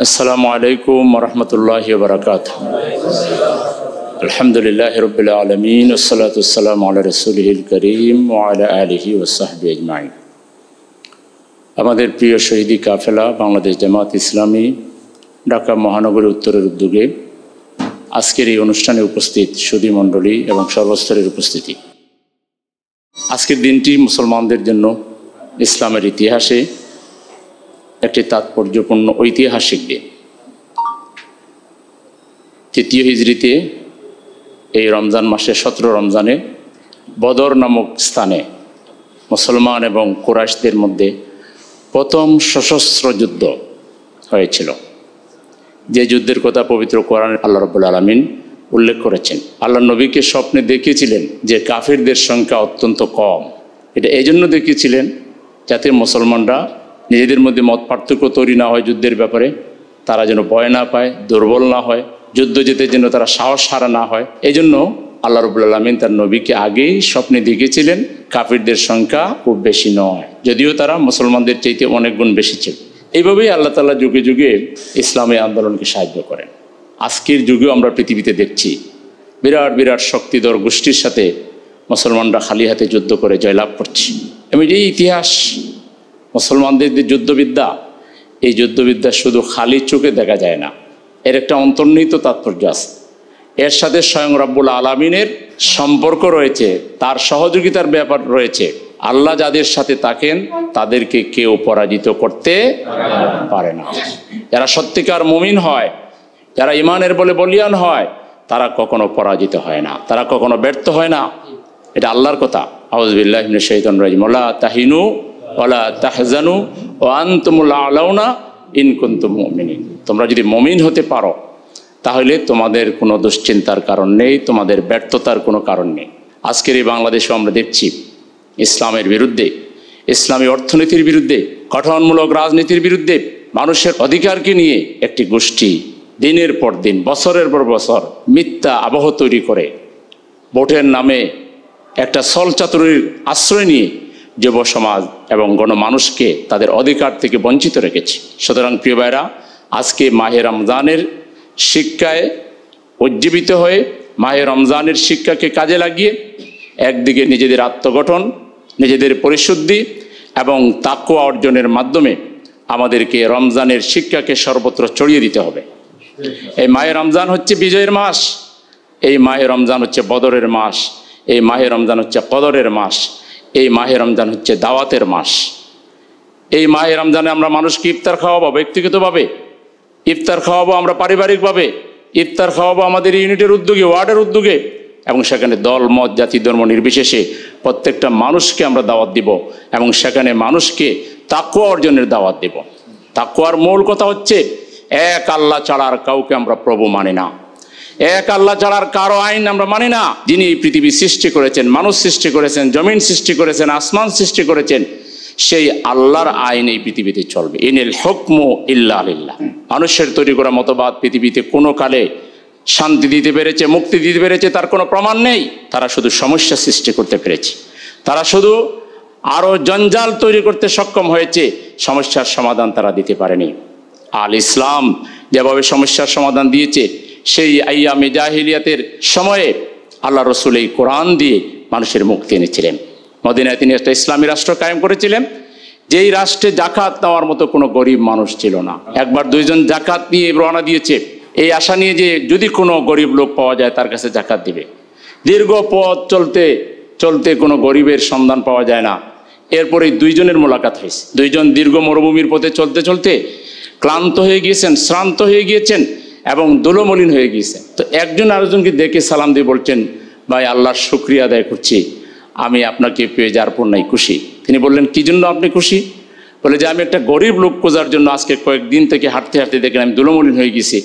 আসসালামু আলাইকুম ওরহমতুল্লাহি ওয়াবারাকাতুহু। আলহামদুলিল্লাহি রাব্বিল আলামিন ওয়াসসালাতু ওয়াসসালামু আলা রাসূলিহিল কারীম ওয়া আলা আলিহি ওয়া সাহবিহি আজমাইন। আমাদের প্রিয় শহীদি কাফেলা বাংলাদেশ জামাত ইসলামী ঢাকা মহানগরী উত্তরের উদ্যোগে আজকের এই অনুষ্ঠানে উপস্থিত সুধী মণ্ডলী এবং সর্বস্তরের উপস্থিতি। আজকের দিনটি মুসলমানদের জন্য ইসলামের ইতিহাসে একটি তাৎপর্যপূর্ণ ঐতিহাসিক দিন। তৃতীয় হিজরিতে এই রমজান মাসে 17 রমজানে বদর নামক স্থানে মুসলমান এবং কুরাইশদের মধ্যে প্রথম সশস্ত্র যুদ্ধ হয়েছিল, যে যুদ্ধের কথা পবিত্র কোরআনে আল্লাহ রাব্বুল আলামিন উল্লেখ করেছেন। আল্লাহ নবীকে স্বপ্নে দেখিয়েছিলেন যে কাফিরদের সংখ্যা অত্যন্ত কম। এটা এই জন্য দেখিয়েছিলেন যাতে মুসলমানরা নিজেদের মধ্যে মত পার্থক্য তৈরি না হয়, যুদ্ধের ব্যাপারে তারা যেন ভয় না পায়, দুর্বল না হয়, যুদ্ধ যেতে যেন তারা সাহস হারা না হয়। এই জন্য আল্লাহ রাব্বুল আলামিন তার নবীকে আগেই স্বপ্নে দেখিয়েছিলেন কাফিরদের সংখ্যা খুব বেশি নয়, যদিও তারা মুসলমানদের চাইতে অনেক গুণ বেশি ছিল। এইভাবেই আল্লাহ তাআলা যুগে যুগে ইসলামী আন্দোলনকে সাহায্য করেন। আজকের যুগেও আমরা পৃথিবীতে দেখছি বিরাট বিরাট শক্তিধর গোষ্ঠীর সাথে মুসলমানরা খালি হাতে যুদ্ধ করে জয়লাভ করছে। এবং এই ইতিহাস মুসলমানদের যে যুদ্ধবিদ্যা, এই যুদ্ধবিদ্যা শুধু খালি চোখে দেখা যায় না, এর একটা অন্তর্নিহিত তাৎপর্য আছে। এর সাথে স্বয়ং রব্বুল আলামিনের সম্পর্ক রয়েছে, তার সহযোগিতার ব্যাপার রয়েছে। আল্লাহ যাদের সাথে থাকেন তাদেরকে কেউ পরাজিত করতে পারে না। যারা সত্যিকার মুমিন হয়, যারা ইমানের বলে বলিয়ান হয়, তারা কখনো পরাজিত হয় না, তারা কখনো ব্যর্থ হয় না। এটা আল্লাহর কথা। আউযু বিল্লাহি মিনাশ শাইতানির রাজিম। ওয়ালা তাহিনু ওয়ালা তাহজানু ওয়া আনতুমুল আ'লাউনা ইন কুনতুম মুমিনিন। তোমরা যদি মুমিন হতে পারো তাহলে তোমাদের কোনো দুশ্চিন্তার কারণ নেই, তোমাদের ব্যর্থতার কোনো কারণ নেই। আজকের এই বাংলাদেশে আমরা দেখছি ইসলামের বিরুদ্ধে, ইসলামী অর্থনীতির বিরুদ্ধে, গঠনমূলক রাজনীতির বিরুদ্ধে, মানুষের অধিকারকে নিয়ে একটি গোষ্ঠী দিনের পর দিন, বছরের পর বছর মিথ্যা আবহ তৈরি করে ভোটের নামে একটা ছলচাতুরির আশ্রয় নিয়ে যুব সমাজ এবং গণমানুষকে তাদের অধিকার থেকে বঞ্চিত রেখেছে। সুতরাং প্রিয় ভাইরা, আজকে মাহে রমজানের শিক্ষায় উজ্জীবিত হয়ে মাহে রমজানের শিক্ষাকে কাজে লাগিয়ে একদিকে নিজেদের আত্মগঠন, নিজেদের পরিশুদ্ধি এবং তাকওয়া অর্জনের মাধ্যমে আমাদেরকে রমজানের শিক্ষাকে সর্বত্র ছড়িয়ে দিতে হবে। এই মাহে রমজান হচ্ছে বিজয়ের মাস, এই মাহে রমজান হচ্ছে বদরের মাস, এই মাহে রমজান হচ্ছে কদরের মাস, এই মাহে রমজান হচ্ছে দাওয়াতের মাস। এই মাহে রমজানে আমরা মানুষকে ইফতার খাওয়াবো, ব্যক্তিগতভাবে ইফতার খাওয়াবো, আমরা পারিবারিকভাবে ইফতার খাওয়াবো আমাদের ইউনিটের উদ্যোগে, ওয়ার্ডের উদ্যোগে, এবং সেখানে দল মত জাতি ধর্ম নির্বিশেষে প্রত্যেকটা মানুষকে আমরা দাওয়াত দিব এবং সেখানে মানুষকে তাকওয়া অর্জনের দাওয়াত দেব। তাকওয়ার মূল কথা হচ্ছে এক আল্লাহ ছাড়া আর কাউকে আমরা প্রভু মানি না, এক আল্লাহ ছাড়ার কারো আইন আমরা মানি না। যিনি এই পৃথিবী সৃষ্টি করেছেন, মানুষ সৃষ্টি করেছেন, জমিন সৃষ্টি করেছেন, আসমান সৃষ্টি করেছেন, সেই আল্লাহর আইন এই পৃথিবীতে চলবে। ইনিল হুকমু ইল্লা লিল্লাহ। মানুষের তৈরি করা মতবাদ পৃথিবীতে কোনো কালে শান্তি দিতে পেরেছে, মুক্তি দিতে পেরেছে তার কোনো প্রমাণ নেই। তারা শুধু সমস্যা সৃষ্টি করতে পেরেছে, তারা শুধু আরও জঞ্জাল তৈরি করতে সক্ষম হয়েছে, সমস্যার সমাধান তারা দিতে পারেনি। আল ইসলাম যেভাবে সমস্যার সমাধান দিয়েছে, সেই আইয়ামে জাহিলিয়াতের সময়ে আল্লাহ রসুল এই কোরআন দিয়ে মানুষের মুক্তি এনেছিলেন। মদিনায় তিনি একটা ইসলামী রাষ্ট্র কায়েম করেছিলেন, যেই রাষ্ট্রে জাকাত নেওয়ার মতো কোনো গরিব মানুষ ছিল না। একবার দুইজন জাকাত নিয়ে রওনা দিয়েছে এই আশা নিয়ে যে যদি কোনো গরিব লোক পাওয়া যায় তার কাছে জাকাত দিবে। দীর্ঘ পথ চলতে চলতে কোনো গরিবের সন্ধান পাওয়া যায় না। এরপরে দুইজনের মোলাকাত হয়েছে। দুইজন দীর্ঘ মরুভূমির পথে চলতে চলতে ক্লান্ত হয়ে গিয়েছেন, শ্রান্ত হয়ে গিয়েছেন এবং দুলমলিন হয়ে গিয়েছেন। তো একজন আরেকজনকে দেখে সালাম দিয়ে বলছেন, ভাই আল্লাহর শুকরিয়া আদায় করছি, আমি আপনাকে পেয়ে যার পর নাই খুশি। তিনি বললেন, কি জন্য আপনি খুশি? বলে যে আমি একটা গরিব লোক খোঁজার জন্য আজকে কয়েকদিন থেকে হাঁটতে হাঁটতে দেখলেন আমি দুলমলিন হয়ে গেছি,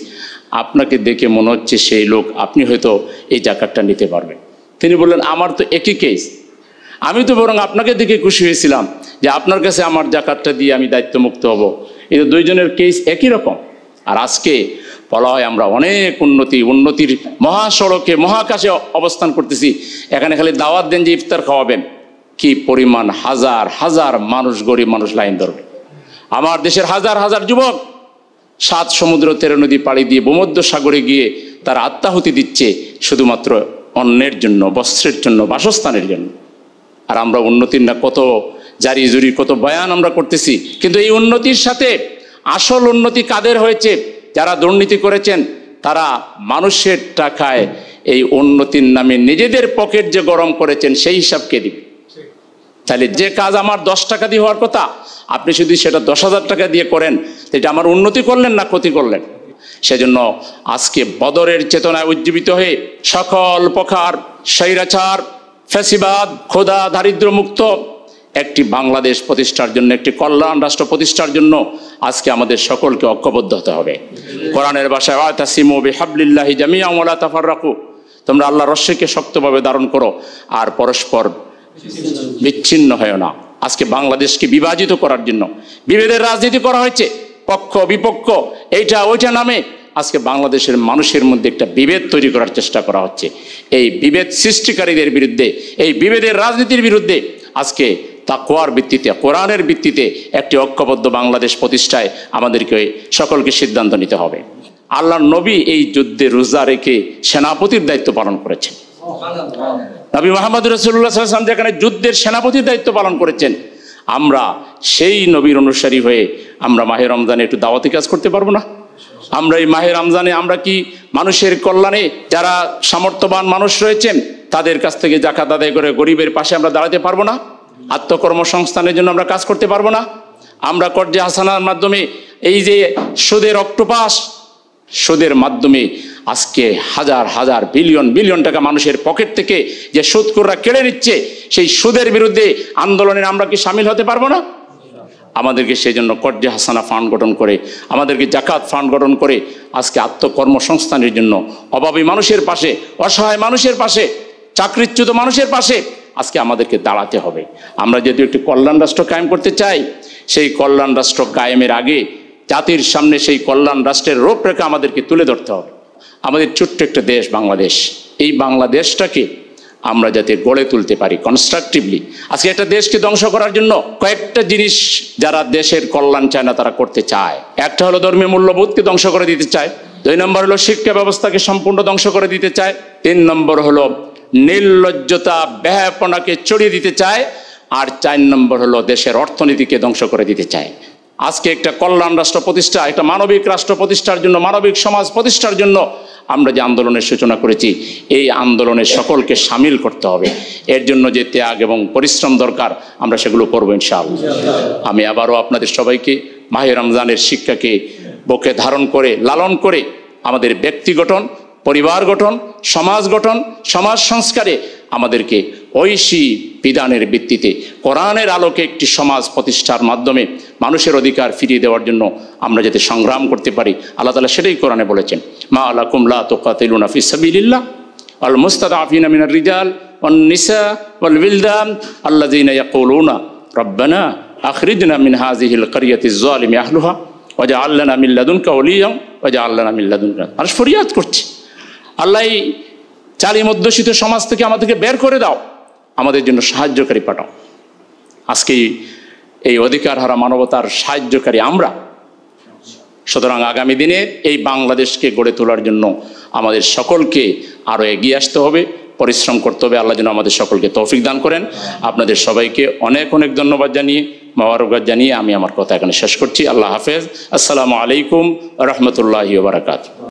আপনাকে দেখে মনে হচ্ছে সেই লোক, আপনি হয়তো এই জাকাতটা নিতে পারবেন। তিনি বললেন, আমার তো একই কেস, আমি তো বরং আপনাকে দেখে খুশি হয়েছিলাম যে আপনার কাছে আমার জাকাতটা দিয়ে আমি দায়িত্বমুক্ত হব। এই দুইজনের কেস একই রকম। আর আজকে বলা হয় আমরা অনেক উন্নতির মহাসড়কে মহাকাশে অবস্থান করতেছি, এখানে খালি দাওয়াত দেন যে ইফতার খাওয়াবেন, কি পরিমাণ হাজার হাজার মানুষ, গরিব মানুষ লাইন ধরবে। আমার দেশের হাজার হাজার যুবক 7 সমুদ্র 13 নদী পাড়ি দিয়ে ভূমধ্য সাগরে গিয়ে তারা আত্মাহুতি দিচ্ছে শুধুমাত্র অন্যের জন্য, বস্ত্রের জন্য, বাসস্থানের জন্য। আর আমরা উন্নতির না কত জারি জুরি, কত বয়ান আমরা করতেছি, কিন্তু এই উন্নতির সাথে আসল উন্নতি কাদের হয়েছে? যারা দুর্নীতি করেছেন, তারা মানুষের টাকায় এই উন্নতির নামে নিজেদের পকেট যে গরম করেছেন সেই হিসাব কে দিবে? তাহলে যে কাজ আমার 10 টাকা দিয়ে হওয়ার কথা, আপনি যদি সেটা 10,000 টাকা দিয়ে করেন, এটা আমার উন্নতি করলেন না ক্ষতি করলেন? সেজন্য আজকে বদরের চেতনায় উজ্জীবিত হয়ে সকল প্রকার স্বৈরাচার, ফ্যাসিবাদ, খোদা, দারিদ্র্য মুক্ত একটি বাংলাদেশ প্রতিষ্ঠার জন্য, একটি কল্যাণ রাষ্ট্র প্রতিষ্ঠার জন্য আজকে আমাদের সকলকে ঐক্যবদ্ধ হতে হবে। কোরআনের ভাষায় ওয়াতাসিমু বিহাবলিল্লাহি জামিআন ওয়া লা তাফাররাকু, তোমরা আল্লাহর রশ্মিকে শক্তভাবে ধারণ করো আর পরস্পর বিচ্ছিন্ন হয় না। আজকে বাংলাদেশকে বিভাজিত করার জন্য বিভেদের রাজনীতি করা হয়েছে, পক্ষ বিপক্ষ এইটা ওইটা নামে আজকে বাংলাদেশের মানুষের মধ্যে একটা বিভেদ তৈরি করার চেষ্টা করা হচ্ছে। এই বিভেদ সৃষ্টিকারীদের বিরুদ্ধে, এই বিভেদের রাজনীতির বিরুদ্ধে আজকে তাকওয়ার ভিত্তিতে, কোরআনের ভিত্তিতে একটি ঐক্যবদ্ধ বাংলাদেশ প্রতিষ্ঠায় আমাদেরকে সকলকে সিদ্ধান্ত নিতে হবে। আল্লাহর নবী এই যুদ্ধে রোজা রেখে সেনাপতির দায়িত্ব পালন করেছেন। নবী মুহাম্মদ রাসূলুল্লাহ সাল্লাল্লাহু আলাইহি ওয়াসাল্লাম যেখানে যুদ্ধের সেনাপতির দায়িত্ব পালন করেছেন, আমরা সেই নবীর অনুসারী হয়ে আমরা মাহে রমজানে একটু দাওয়াতি কাজ করতে পারবো না? আমরা এই মাহে রমজানে আমরা কি মানুষের কল্যাণে, যারা সামর্থ্যবান মানুষ রয়েছেন তাদের কাছ থেকে যাকাত আদায় করে গরিবের পাশে আমরা দাঁড়াতে পারবো না? আত্মকর্মসংস্থানের জন্য আমরা কাজ করতে পারবো না? আমরা কর্জে হাসানার মাধ্যমে এই যে সুদের অক্টোপাস, সুদের মাধ্যমে আজকে হাজার হাজার বিলিয়ন বিলিয়ন টাকা মানুষের পকেট থেকে যে সুদখোররা কেড়ে নিচ্ছে, সেই সুদের বিরুদ্ধে আন্দোলনে আমরা কি সামিল হতে পারবো না? আমাদেরকে সেই জন্য কর্জে হাসানা ফান্ড গঠন করে, আমাদেরকে জাকাত ফান্ড গঠন করে আজকে আত্মকর্মসংস্থানের জন্য অভাবী মানুষের পাশে, অসহায় মানুষের পাশে, চাকরিচ্যুত মানুষের পাশে আজকে আমাদেরকে দাঁড়াতে হবে। আমরা যদি একটি কল্যাণ রাষ্ট্র কায়েম করতে চাই, সেই কল্যাণ রাষ্ট্র কায়েমের আগে জাতির সামনে সেই কল্যাণ রাষ্ট্রের রূপরেখা আমাদেরকে তুলে ধরতে হবে। আমাদের ছোট্ট একটা দেশ বাংলাদেশ, এই বাংলাদেশটাকে আমরা যাতে গড়ে তুলতে পারি কনস্ট্রাকটিভলি। আজকে একটা দেশকে ধ্বংস করার জন্য কয়েকটা জিনিস যারা দেশের কল্যাণ চায় না তারা করতে চায়। একটা হলো ধর্মীয় মূল্যবোধকে ধ্বংস করে দিতে চায়, 2 নম্বর হলো শিক্ষা ব্যবস্থাকে সম্পূর্ণ ধ্বংস করে দিতে চায়, 3 নম্বর হলো নির্লজ্জতা ব্যয়াপনাকে ছড়িয়ে দিতে চায়, আর 4 নম্বর হলো দেশের অর্থনীতিকে ধ্বংস করে দিতে চায়। আজকে একটা কল্যাণ রাষ্ট্র প্রতিষ্ঠা, একটা মানবিক রাষ্ট্র প্রতিষ্ঠার জন্য, মানবিক সমাজ প্রতিষ্ঠার জন্য আমরা যে আন্দোলনের সূচনা করেছি, এই আন্দোলনে সকলকে সামিল করতে হবে। এর জন্য যে ত্যাগ এবং পরিশ্রম দরকার আমরা সেগুলো করবো ইনশাআল্লাহ। আমি আবারও আপনাদের সবাইকে মাহে রমজানের শিক্ষাকে বুকে ধারণ করে, লালন করে আমাদের ব্যক্তি গঠন, পরিবার গঠন, সমাজ গঠন, সমাজ সংস্কারে আমাদেরকে ঐশী বিধানের ভিত্তিতে কোরআনের আলোকে একটি সমাজ প্রতিষ্ঠার মাধ্যমে মানুষের অধিকার ফিরিয়ে দেওয়ার জন্য আমরা যাতে সংগ্রাম করতে পারি, আল্লাহ তাআলা সেটাই কোরআনে বলেছেন। মা লাকুম লা তুকাতিলুনা ফি সাবিলিল্লাহ ওয়াল মুস্তাদআফিনা মিনার রিজাল ওয়ান নিসা ওয়াল উইলদান আল্লাযিনা ইয়াকুলুনা রব্বানা আখরিজনা মিন হাযিহিল ক্বরিয়াতিজ যালিমি আহলুহা ওয়াজআল লানা মিন লাদুনকা ওলিয়্যান ওয়াজআল লানা মিন লাদুনকা। মানুষ ফরিয়াদ করছে, আল্লাহ এই জালিম অধ্যুষিত সমাজ থেকে আমাদেরকে বের করে দাও, আমাদের জন্য সাহায্যকারী পাঠাও। আজকে এই অধিকার হারা মানবতার সাহায্যকারী আমরা। সুতরাং আগামী দিনে এই বাংলাদেশকে গড়ে তোলার জন্য আমাদের সকলকে আরও এগিয়ে আসতে হবে, পরিশ্রম করতে হবে। আল্লাহ যেন আমাদের সকলকে তৌফিক দান করেন। আপনাদের সবাইকে অনেক অনেক ধন্যবাদ জানিয়ে, মোবারকবাদ জানিয়ে আমি আমার কথা এখানে শেষ করছি। আল্লাহ হাফেজ। আসসালামু আলাইকুম ওয়া রাহমাতুল্লাহি ওয়া বারাকাতুহু।